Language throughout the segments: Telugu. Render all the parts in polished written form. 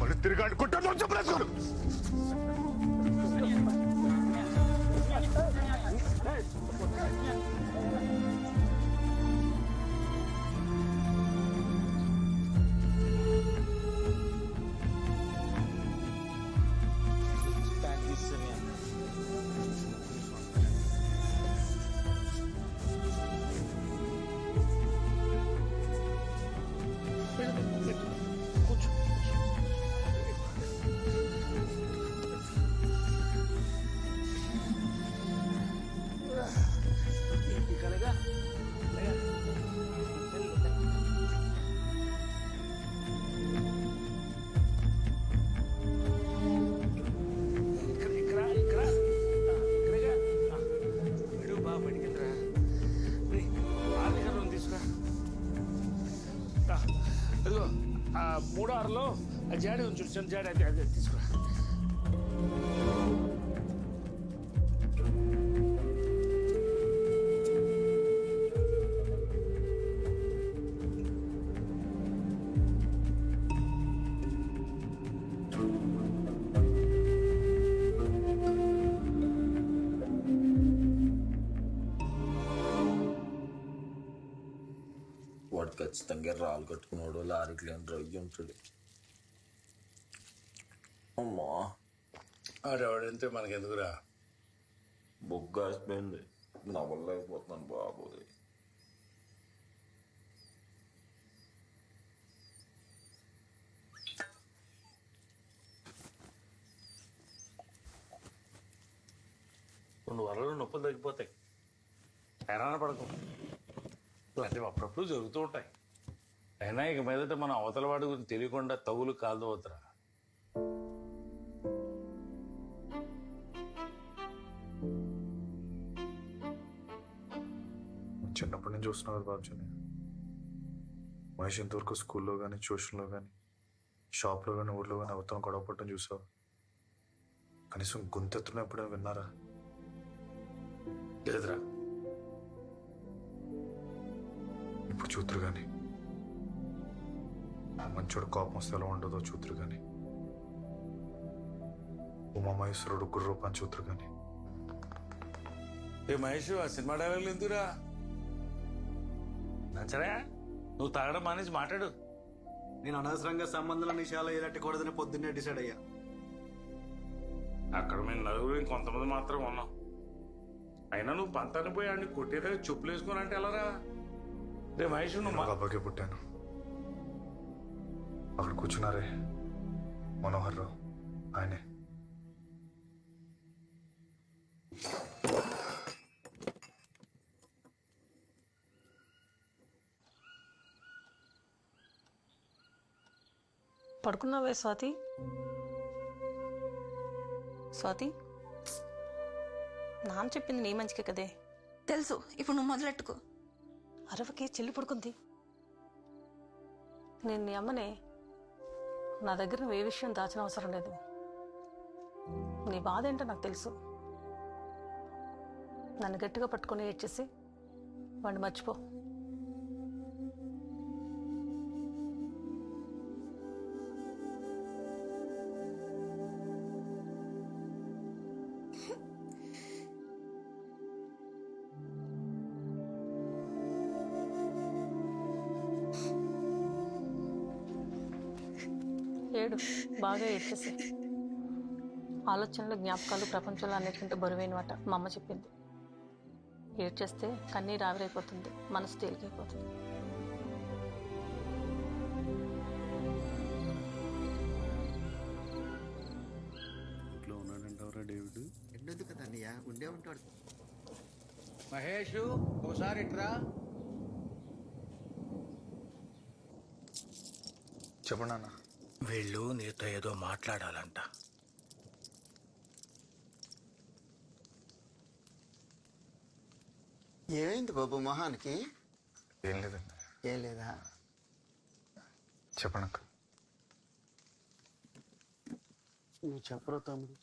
మళ్ళీ తిరిగి అనుకుంటాను చెప్పలేదు. అదిగో ఆ 3-6లో ఆ జాడి ఉంచు, చిన్న జాడి అది అదే తీసుకురా. వాడు ఖచ్చితంగా రాళ్ళు కట్టుకున్నాడు, లారీకి లేని రొయ్యి ఉంటాడు. అమ్మా ఆడెవడంతే మనకెందుకురా. బొగ్గు ఆసిపోయింది, నా వల్ల అయిపోతున్నాను బాబోయ్. రెండు వరలు నొప్పులు తగ్గిపోతాయి, హైరాణ పడకు. ఇలాంటివి అప్పుడప్పుడు జరుగుతూ ఉంటాయి. అయినా ఇక మీదట మనం అవతల వాడి గురించి తెలియకుండా తగులు కాదు అవుతారా. చిన్నప్పటి నుంచి చూస్తున్నావు కదా బాబుని. మహేష్ ఇంతవరకు స్కూల్లో కానీ, ట్యూషన్లో కానీ, షాప్లో కానీ, ఊర్లో కానీ అవతలం గొడవ పట్టడం చూసావు. కనీసం గొంతెత్తున ఎప్పుడైనా విన్నారా? లేదురా. ఇప్పుడు చూతురు కానీ, మంచోడు కోపం వస్తే ఎలా ఉండదో చూతురు కానీ, మహేశ్వరుడు ఉగ్ర రూపాన్ని చూతురు కానీ. ఏ మహేష్, ఆ సినిమా డైలాగులు ఎందుకురా? సరే నువ్వు తాగడం మానేసి మాట్లాడు. నేను అనవసరంగా సంబంధాల విషయాలు ఎలాంటికూడదని పొద్దున్నే డిసైడ్ అయ్యా. అక్కడ మేము నలుగురు ఇంకొంతమంది మాత్రం ఉన్నాం. అయినా నువ్వు పంతాన్ని పోయి ఆడిని కొట్టేదా చెప్పులు వేసుకుని అంటే ఎలారా? రే మహేష్, నువ్వు మా అబ్బాకే పుట్టాను. అక్కడ కూర్చున్నారే మనోహర్ రావు, ఆయనే. పడుకున్నావే స్వాతి? స్వాతి, నాన్న చెప్పింది నీ మంచికే కదే. తెలుసు, ఇప్పుడు నువ్వు మొదలెట్టుకో. అరవకే, చెల్లి పడుకుంది. నేను నీ అమ్మనే. నా దగ్గర నువ్వు ఏ విషయం దాచిన అవసరం లేదు. నీ బాధ ఏంటో నాకు తెలుసు. నన్ను గట్టిగా పట్టుకొని ఏడ్చేసి వాడిని మర్చిపో. ఏడు, బాగా ఏడ్చేసి. ఆలోచనలు, జ్ఞాపకాలు ప్రపంచంలో అన్నిటికంటే బరువైనమాట మా అమ్మ చెప్పింది. ఏడ్చేస్తే కన్నీరు ఆవిరైపోతుంది, మనసు తేలికైపోతుంది. ఇంట్లో ఉన్నాడంటావరా డేవిడ్? ఎందుకు కదా అన్నయ్య, ఉండే ఉంటాడు. మహేష్, ఒకసారి ఇట్రా. చెప్పండి అన్న. వీళ్ళు నీతో ఏదో మాట్లాడాలంట. ఏమైంది బాబు మొహానికి? ఏం లేదండి. ఏం లేదా? చెప్పండి అక్క. నువ్వు చెప్పరా తమ్ముడు?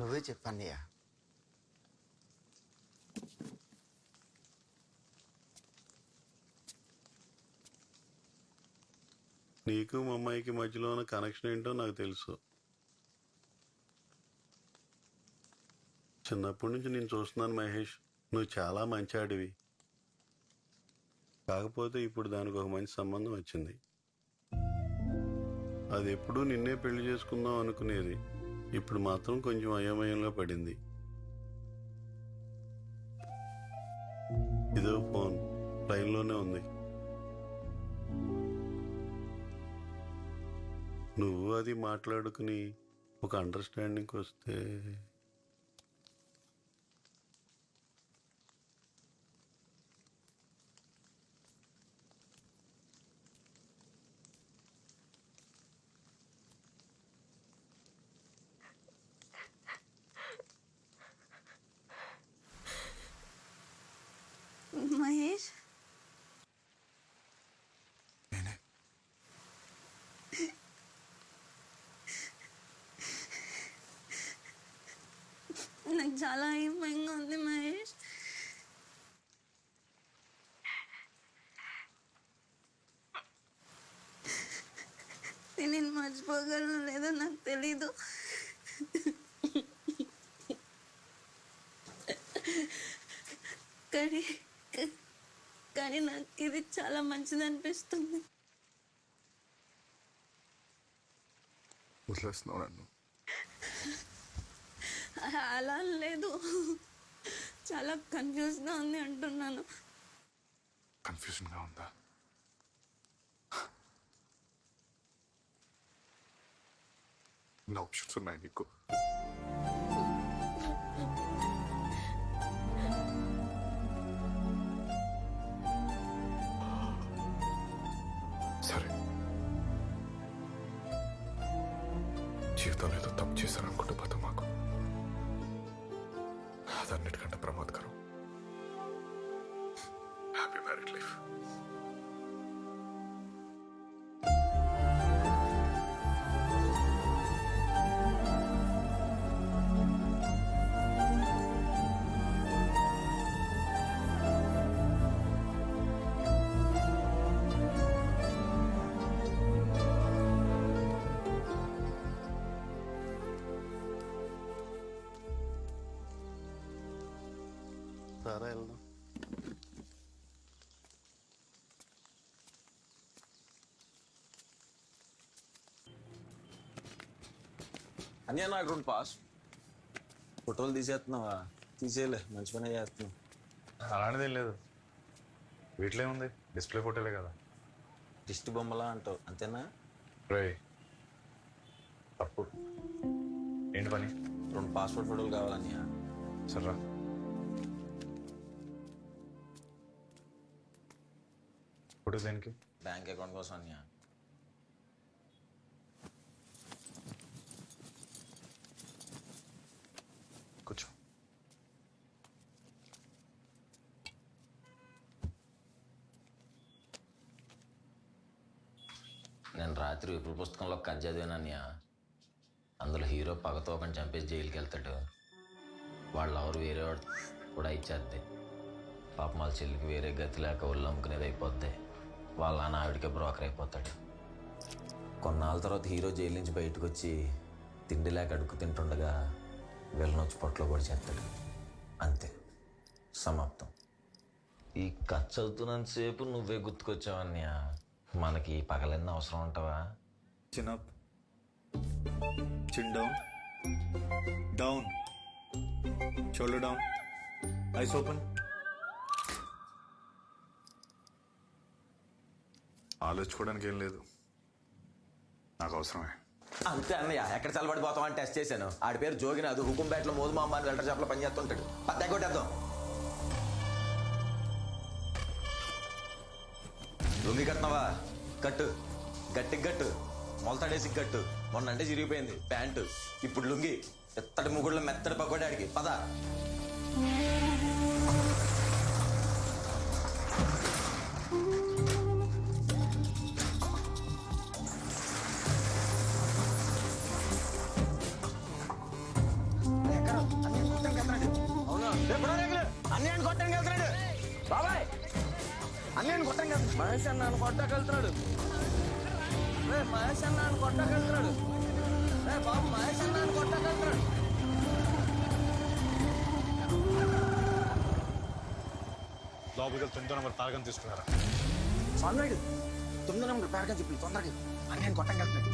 నువ్వే చెప్పన్నయ్య. నీకు మా అమ్మాయికి మధ్యలో ఉన్న కనెక్షన్ ఏంటో నాకు తెలుసు. చిన్నప్పటి నుంచి నేను చూస్తున్నాను మహేష్, నువ్వు చాలా మంచి ఆడివి. కాకపోతే ఇప్పుడు దానికి ఒక మంచి సంబంధం వచ్చింది. అది ఎప్పుడూ నిన్నే పెళ్లి చేసుకుందాం అనుకునేది. ఇప్పుడు మాత్రం కొంచెం అయోమయంలో పడింది. ఇదో ఫోన్ లైన్లోనే ఉంది. నువ్వు అది మాట్లాడుకుని ఒక అండర్స్టాండింగ్కి వస్తే. మహేష్, నేనే నాకు చాలా భయంగా ఉంది మహేష్. నేను మర్చిపోగలను లేదో నాకు తెలీదు. కానీ కానీ నాకు ఇది చాలా మంచిది అనిపిస్తుంది. వదిలేస్తున్నావు నన్ను? అలా లేదు, చాలా కన్ఫ్యూజ్గా ఉంది అంటున్నాను. కన్ఫ్యూజన్గా ఉందా? నా ఆప్షన్స్ ఉన్నాయి నీకు. సరే, జీవితంలో ఏదో తప్పు చేశారనుకుంటే పోతాం మాకు. అదన్నిటికంటే ప్రమాదకరం. Happy married life. సారా వెళ్దాం. అన్నీ నాకు 2 పాస్. ఫోటోలు తీసేస్తున్నావా? తీసేయలే, మంచి పని చేస్తున్నావు. అలాంటిదేం లేదు. వీటిలో ఏముంది, డిస్ప్లే ఫోటోలే కదా. దిష్టి బొమ్మలా అంటావు అంతేనా? రే తప్పు. ఏంటి పని? 2 పాస్పోర్ట్ ఫోటోలు కావాలన్నయ్య. సర్రా. ఫోటో దేనికి? బ్యాంక్ అకౌంట్ కోసం అన్నయ్య. కూర్చో. నేను రాత్రి విపుల పుస్తకంలో కథ చదివాను అన్నయ్య. అందులో హీరో పగతో ఒకని చంపేసి జైలుకి వెళ్తాడు. వాళ్ళు ఎవరు వేరే వాడు కూడా ఇచ్చేద్ది. పాపం వాళ్ళ చెల్లికి వేరే గతి లేక ఒళ్ళు అమ్ముకునేది అయిపోద్ది. వాళ్ళ నాన్న ఆవిడకే బ్రోకర్ అయిపోతాడు. కొన్నాళ్ళ తర్వాత హీరో జైలు నుంచి బయటకు వచ్చి తిండి లేక అడుగు తింటుండగా వెళ్ళనొచ్చి పొట్టలో కూడా చేస్తాడు. అంతే, సమాప్తం. ఈ కథ చదువుతున్నంతసేపు నువ్వే గుర్తుకొచ్చావన్నయ్య. మనకి పగలన్న అవసరం ఉంటావా? Chin up, chin down, down, shoulder down, eyes open. ఆలోచించుకోవడానికి ఏం లేదు, నాకు అవసరమే. అంతే అన్నయ్య. ఎక్కడ చల్లబడిపోతావు అని టెస్ట్ చేశాను. ఆడి పేరు జోగినాథ్. హుకుంపేటలో మోదు మా అమ్మ అని వెల్టర్ షాప్లో పనిచేస్తుంటాడు. పత్తా కొట్టేద్దాం. లుంగి కట్టినవా? కట్టు, గట్టికి కట్టు, మొలతాడేసి కట్టు. మొన్న అంటే చిరిగిపోయింది ప్యాంటు, ఇప్పుడు లుంగి. ఎత్తడి ముగుడులో మెత్తడి పకోడాడికి పద. అన్నయ్యని కొట్టడానికి వెళ్తున్నాడు బాబాయ్. అన్నయ్యని కొట్టడానికి మహేష్ అన్న కొట్టడానికి వెళ్తున్నాడు. మహేష్ అన్న కొట్టగలుగుతాడు బాబు, మహేష్ అన్న కొట్టగలుగుతాడు. లోపలికి 9వ నెంబర్ తారకం తీసుకున్నారా? సొందడు 9 నెంబర్ పేరకని చెప్పి తొందరగా అన్నయ్య కొట్టగలుగుతాడు.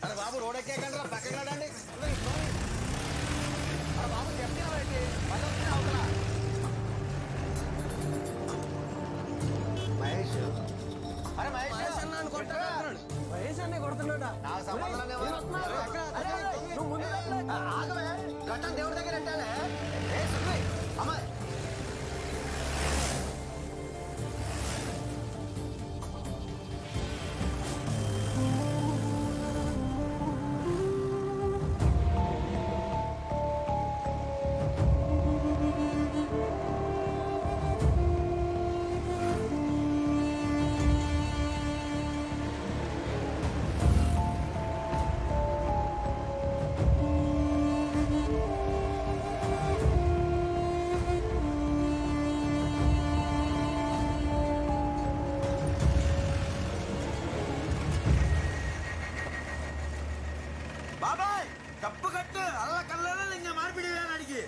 అరే బాబు రోడ్ ఎక్కేకండి రా, పక్కకి రాడండి. బాబు చెప్తే అవతల మహేష్ అరే మహేష్ అన్న కొట్టగలుగుతాడు. మహేష్ అన్న కొడుతున్నాడా? నాకు సంబంధం గట్టం దేవుడి దగ్గర పెట్టాలే. అమ్మాయి బాబాయ్ తప్పు కట్టు అల్ల కళ్ళలో ఇంకా మార్పిడి అడిగి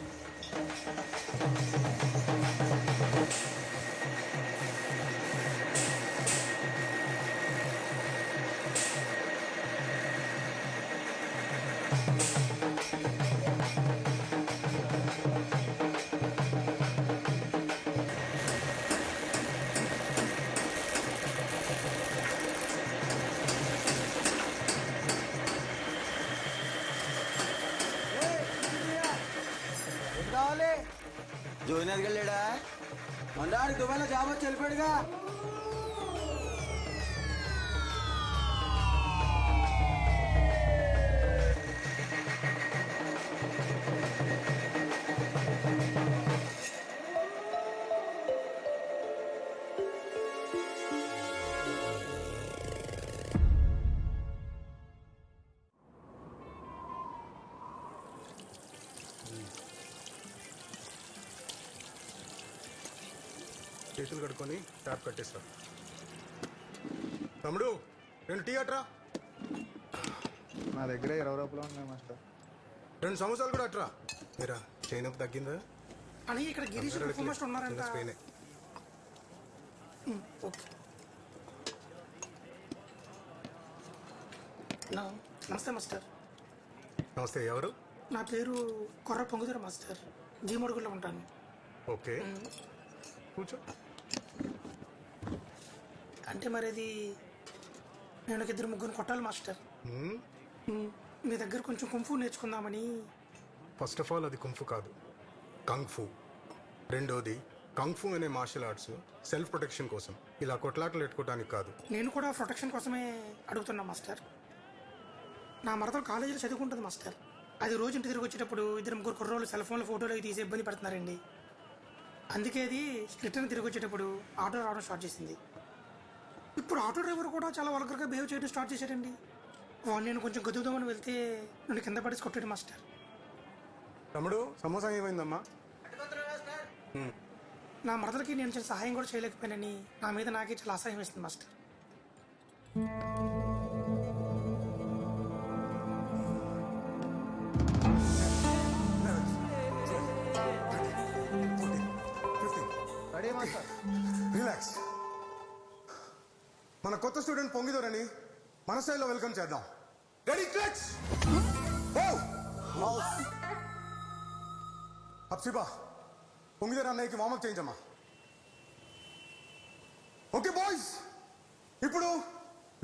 కావాలి. జోయినర్ వెళ్ళాడా? మొండాడి దుబాయ్లో జాబ్ వచ్చి వెళ్ళిపోయాడుగా. చేతులు కడుక్కొని ట్యాప్ కట్టేస్తా. తమ్ముడు 2 టీ అట్రా. నా దగ్గర 20 రూపాయలు ఉన్నాయి మాస్టర్. 2 సమోసాలు కూడా అట్రా. మీరా చైన్ అప్ తగ్గిందా? అని ఇక్కడ గిరీష్ మాస్టర్ ఉన్నారంట. స్పెయినే. ఓకే. నమస్తే మాస్టర్. నమస్తే. ఎవరు? నా పేరు కొర్ర పొంగుదర మాస్టర్. జీమడుగులో ఉంటాను. ఓకే, కూర్చో. అంటే మరి అది నేను ఒక 2-3 కొట్టాలి మాస్టర్. మీ దగ్గర కొంచెం కుంఫు నేర్చుకుందామని. ఫస్ట్ ఆఫ్ ఆల్ అది కుంఫు కాదు, కంగ్ ఫు. రెండోది కంగ్ ఫు అనే మార్షల్ ఆర్ట్స్ సెల్ఫ్ ప్రొటెక్షన్ కోసం, ఇలా కొట్లాటలు పెట్టుకోవడానికి కాదు. నేను కూడా ప్రొటెక్షన్ కోసమే అడుగుతున్నా మాస్టర్. నా మరదలు కాలేజీలో చదువుకుంటుంది మాస్టర్. అది రోజు ఇంటి తిరిగి వచ్చేటప్పుడు 2-3 కుర్రోళ్ళు సెల్ ఫోన్లో ఫోటోలు తీసి ఇబ్బంది పడుతున్నారండి. అందుకే అది రిటర్న్ తిరిగి వచ్చేటప్పుడు ఆటో రావడం స్టార్ట్ చేసింది. ఇప్పుడు ఆటో డ్రైవర్ కూడా చాలా వల్గర్గా బిహేవ్ చేయడం స్టార్ట్ చేశాడండి. వాడిని నేను కొంచెం గదువుదామని వెళ్తే నన్ను కింద పడేసి కొట్టాడు మాస్టర్. తమ్ముడు సమోసా ఏమైందమ్మా? నా మరదలకి నేను చిన్న సహాయం కూడా చేయలేకపోయానని నా మీద నాకే చాలా అసహ్యం వేస్తుంది మాస్టర్. రిలాక్స్. మన కొత్త స్టూడెంట్ పొంగిదోరని మన స్టైల్లో వెల్కమ్ చేద్దాం. Ready clutch. అప్సిబా పొంగిదోర అన్నయ్యకి వార్మప్ చేయించమ్మా. ఓకే బాయ్స్, ఇప్పుడు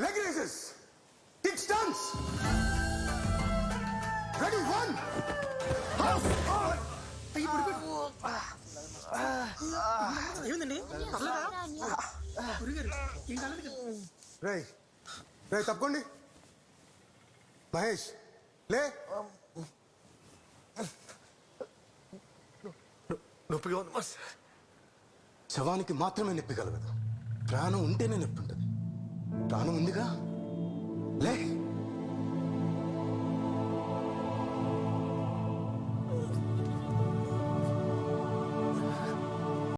leg raises, kick stands. Ready 1. ఏమిందండి? రై రై తప్పకోండి. మహేష్ లే. నొప్పిగా ఉంది మాస్. శవానికి మాత్రమే నొప్పి కలగదు, ప్రాణం ఉంటేనే నొప్పి ఉంటుంది. ప్రాణం ఉందిగా, లే.